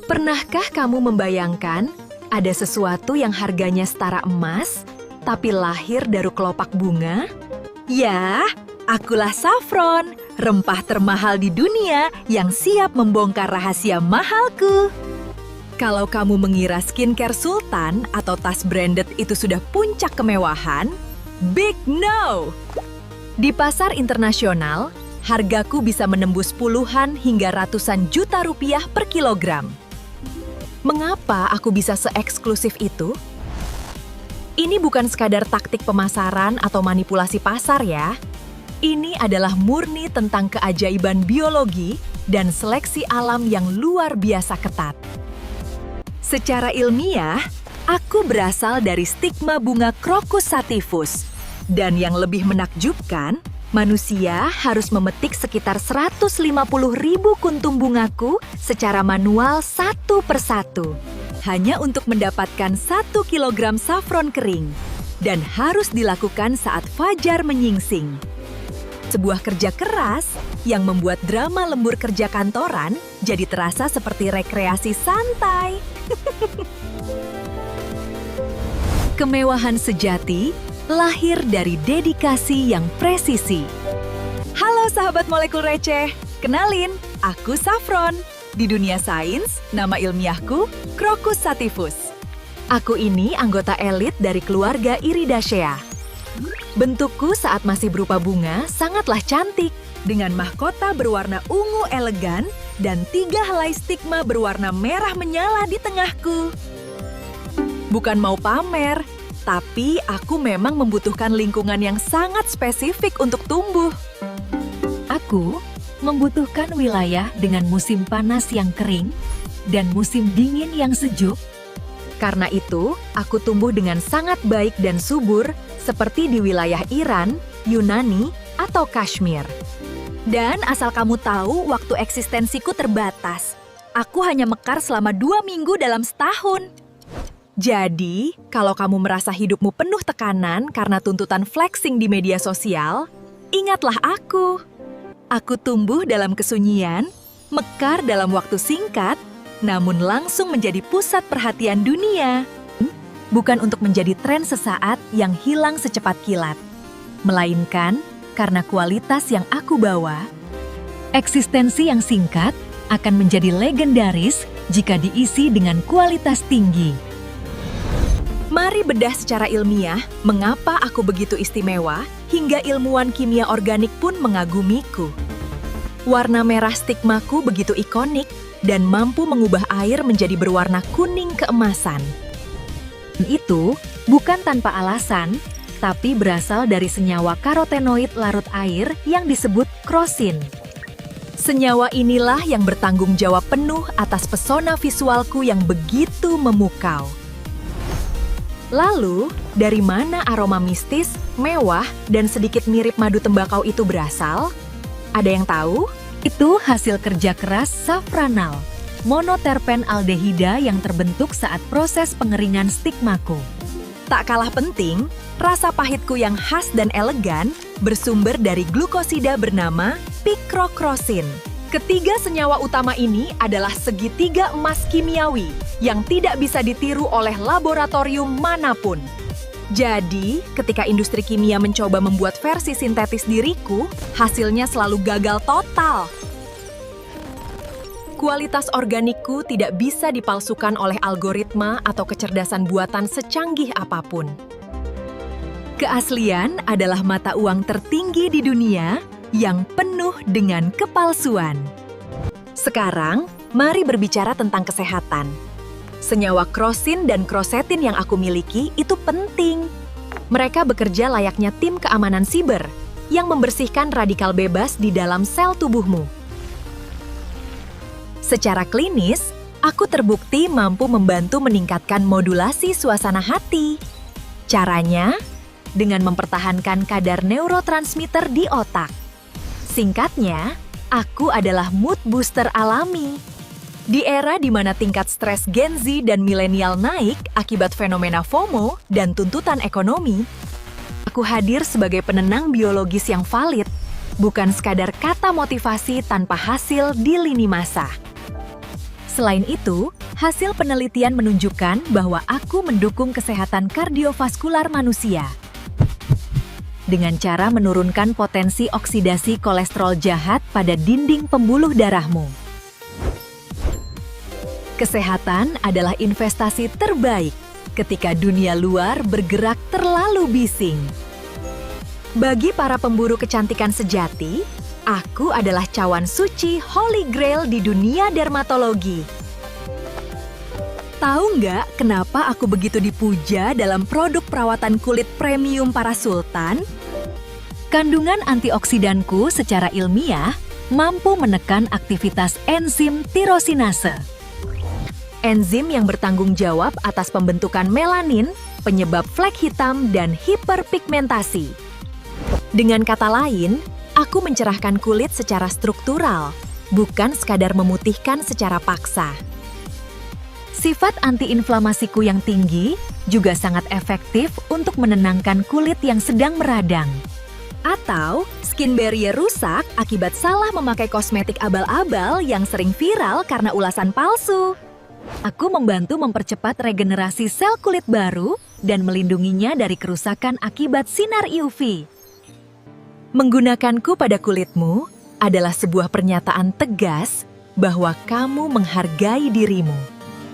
Pernahkah kamu membayangkan ada sesuatu yang harganya setara emas, tapi lahir dari kelopak bunga? Ya, akulah Saffron, rempah termahal di dunia yang siap membongkar rahasia mahalku. Kalau kamu mengira skincare sultan atau tas branded itu sudah puncak kemewahan, big no! Di pasar internasional, hargaku bisa menembus puluhan hingga ratusan juta rupiah per kilogram. Mengapa aku bisa se-eksklusif itu? Ini bukan sekadar taktik pemasaran atau manipulasi pasar ya. Ini adalah murni tentang keajaiban biologi dan seleksi alam yang luar biasa ketat. Secara ilmiah, aku berasal dari stigma bunga Crocus sativus. Dan yang lebih menakjubkan, manusia harus memetik sekitar 150.000 kuntum bungaku secara manual satu persatu. Hanya untuk mendapatkan 1 kilogram saffron kering. Dan harus dilakukan saat fajar menyingsing. Sebuah kerja keras yang membuat drama lembur kerja kantoran jadi terasa seperti rekreasi santai. Kemewahan sejati lahir dari dedikasi yang presisi. Halo sahabat molekul receh, kenalin, aku Saffron. Di dunia sains, nama ilmiahku Crocus sativus. Aku ini anggota elit dari keluarga Iridaceae. Bentukku saat masih berupa bunga sangatlah cantik, dengan mahkota berwarna ungu elegan dan 3 helai stigma berwarna merah menyala di tengahku. Bukan mau pamer, tapi aku memang membutuhkan lingkungan yang sangat spesifik untuk tumbuh. Aku membutuhkan wilayah dengan musim panas yang kering dan musim dingin yang sejuk. Karena itu, aku tumbuh dengan sangat baik dan subur seperti di wilayah Iran, Yunani, atau Kashmir. Dan asal kamu tahu, waktu eksistensiku terbatas. Aku hanya mekar selama 2 minggu dalam setahun. Jadi, kalau kamu merasa hidupmu penuh tekanan karena tuntutan flexing di media sosial, ingatlah aku. Aku tumbuh dalam kesunyian, mekar dalam waktu singkat, namun langsung menjadi pusat perhatian dunia. Bukan untuk menjadi tren sesaat yang hilang secepat kilat, melainkan karena kualitas yang aku bawa. Eksistensi yang singkat akan menjadi legendaris jika diisi dengan kualitas tinggi. Mari bedah secara ilmiah mengapa aku begitu istimewa hingga ilmuwan kimia organik pun mengagumiku. Warna merah stigmaku begitu ikonik dan mampu mengubah air menjadi berwarna kuning keemasan. Itu bukan tanpa alasan, tapi berasal dari senyawa karotenoid larut air yang disebut krosin. Senyawa inilah yang bertanggung jawab penuh atas pesona visualku yang begitu memukau. Lalu, dari mana aroma mistis, mewah, dan sedikit mirip madu tembakau itu berasal? Ada yang tahu? Itu hasil kerja keras safranal, monoterpen aldehida yang terbentuk saat proses pengeringan stigmaku. Tak kalah penting, rasa pahitku yang khas dan elegan bersumber dari glukosida bernama pikrokrosin. Ketiga senyawa utama ini adalah segitiga emas kimiawi yang tidak bisa ditiru oleh laboratorium manapun. Jadi, ketika industri kimia mencoba membuat versi sintetis diriku, hasilnya selalu gagal total. Kualitas organikku tidak bisa dipalsukan oleh algoritma atau kecerdasan buatan secanggih apapun. Keaslian adalah mata uang tertinggi di dunia yang penuh dengan kepalsuan. Sekarang, mari berbicara tentang kesehatan. Senyawa krosin dan krosetin yang aku miliki itu penting. Mereka bekerja layaknya tim keamanan siber yang membersihkan radikal bebas di dalam sel tubuhmu. Secara klinis, aku terbukti mampu membantu meningkatkan modulasi suasana hati. Caranya, dengan mempertahankan kadar neurotransmitter di otak. Singkatnya, aku adalah mood booster alami. Di era di mana tingkat stres Gen Z dan milenial naik akibat fenomena FOMO dan tuntutan ekonomi, aku hadir sebagai penenang biologis yang valid, bukan sekadar kata motivasi tanpa hasil di lini masa. Selain itu, hasil penelitian menunjukkan bahwa aku mendukung kesehatan kardiovaskular manusia. Dengan cara menurunkan potensi oksidasi kolesterol jahat pada dinding pembuluh darahmu. Kesehatan adalah investasi terbaik ketika dunia luar bergerak terlalu bising. Bagi para pemburu kecantikan sejati, aku adalah cawan suci Holy Grail di dunia dermatologi. Tahu nggak kenapa aku begitu dipuja dalam produk perawatan kulit premium para sultan? Kandungan antioksidanku secara ilmiah mampu menekan aktivitas enzim tirosinase. Enzim yang bertanggung jawab atas pembentukan melanin, penyebab flek hitam, dan hiperpigmentasi. Dengan kata lain, aku mencerahkan kulit secara struktural, bukan sekadar memutihkan secara paksa. Sifat antiinflamasiku yang tinggi juga sangat efektif untuk menenangkan kulit yang sedang meradang. Atau skin barrier rusak akibat salah memakai kosmetik abal-abal yang sering viral karena ulasan palsu. Aku membantu mempercepat regenerasi sel kulit baru dan melindunginya dari kerusakan akibat sinar UV. Menggunakanku pada kulitmu adalah sebuah pernyataan tegas bahwa kamu menghargai dirimu.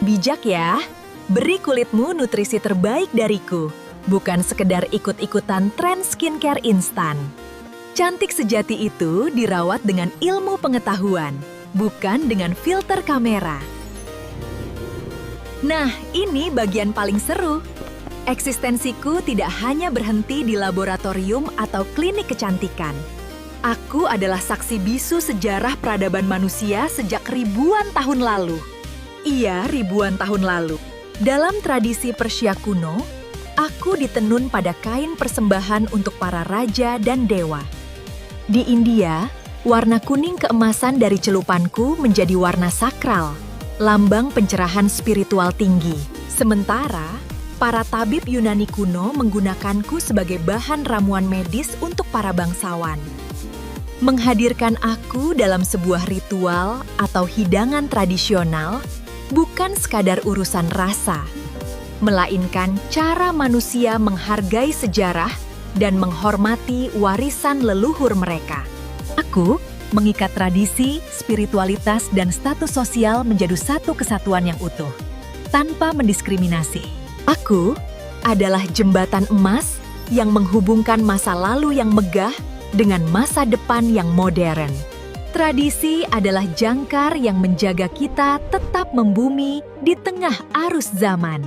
Bijak ya, beri kulitmu nutrisi terbaik dariku, bukan sekedar ikut-ikutan tren skincare instan. Cantik sejati itu dirawat dengan ilmu pengetahuan, bukan dengan filter kamera. Nah, ini bagian paling seru. Eksistensiku tidak hanya berhenti di laboratorium atau klinik kecantikan. Aku adalah saksi bisu sejarah peradaban manusia sejak ribuan tahun lalu. Iya, ribuan tahun lalu. Dalam tradisi Persia kuno, aku ditenun pada kain persembahan untuk para raja dan dewa. Di India, warna kuning keemasan dari celupanku menjadi warna sakral, lambang pencerahan spiritual tinggi. Sementara, para tabib Yunani kuno menggunakanku sebagai bahan ramuan medis untuk para bangsawan. Menghadirkan aku dalam sebuah ritual atau hidangan tradisional bukan sekadar urusan rasa, melainkan cara manusia menghargai sejarah dan menghormati warisan leluhur mereka. Aku mengikat tradisi, spiritualitas, dan status sosial menjadi satu kesatuan yang utuh, tanpa mendiskriminasi. Aku adalah jembatan emas yang menghubungkan masa lalu yang megah dengan masa depan yang modern. Tradisi adalah jangkar yang menjaga kita tetap membumi di tengah arus zaman.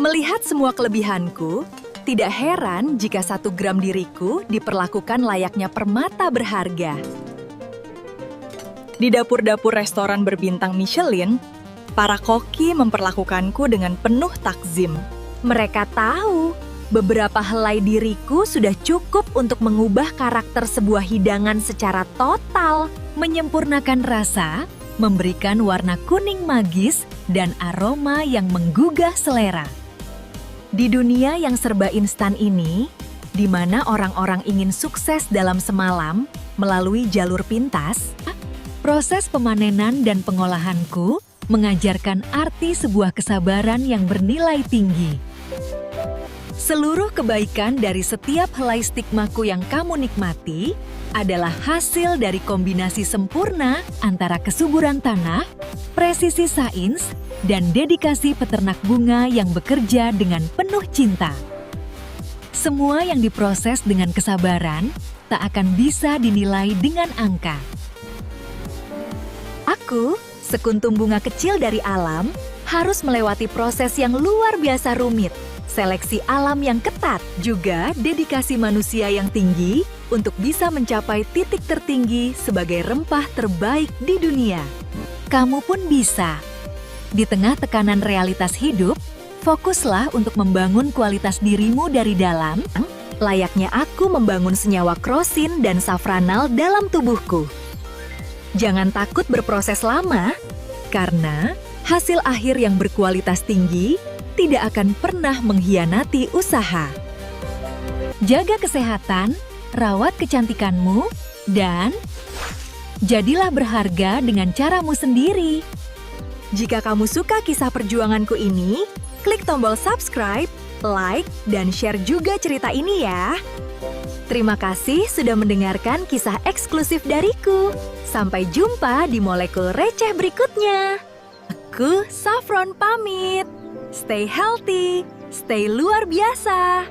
Melihat semua kelebihanku, tidak heran jika 1 gram diriku diperlakukan layaknya permata berharga. Di dapur-dapur restoran berbintang Michelin, para koki memperlakukanku dengan penuh takzim. Mereka tahu beberapa helai diriku sudah cukup untuk mengubah karakter sebuah hidangan secara total, menyempurnakan rasa, memberikan warna kuning magis, dan aroma yang menggugah selera. Di dunia yang serba instan ini, di mana orang-orang ingin sukses dalam semalam melalui jalur pintas, proses pemanenan dan pengolahanku mengajarkan arti sebuah kesabaran yang bernilai tinggi. Seluruh kebaikan dari setiap helai stigmaku yang kamu nikmati adalah hasil dari kombinasi sempurna antara kesuburan tanah, presisi sains, dan dedikasi peternak bunga yang bekerja dengan penuh cinta. Semua yang diproses dengan kesabaran tak akan bisa dinilai dengan angka. Aku, sekuntum bunga kecil dari alam, harus melewati proses yang luar biasa rumit. Seleksi alam yang ketat, juga dedikasi manusia yang tinggi untuk bisa mencapai titik tertinggi sebagai rempah terbaik di dunia. Kamu pun bisa. Di tengah tekanan realitas hidup, fokuslah untuk membangun kualitas dirimu dari dalam, layaknya aku membangun senyawa krosin dan safranal dalam tubuhku. Jangan takut berproses lama, karena hasil akhir yang berkualitas tinggi tidak akan pernah mengkhianati usaha. Jaga kesehatan, rawat kecantikanmu, dan jadilah berharga dengan caramu sendiri. Jika kamu suka kisah perjuanganku ini, klik tombol subscribe, like, dan share juga cerita ini ya. Terima kasih sudah mendengarkan kisah eksklusif dariku. Sampai jumpa di Molekul Receh berikutnya. Aku Saffron pamit. Stay healthy, stay luar biasa.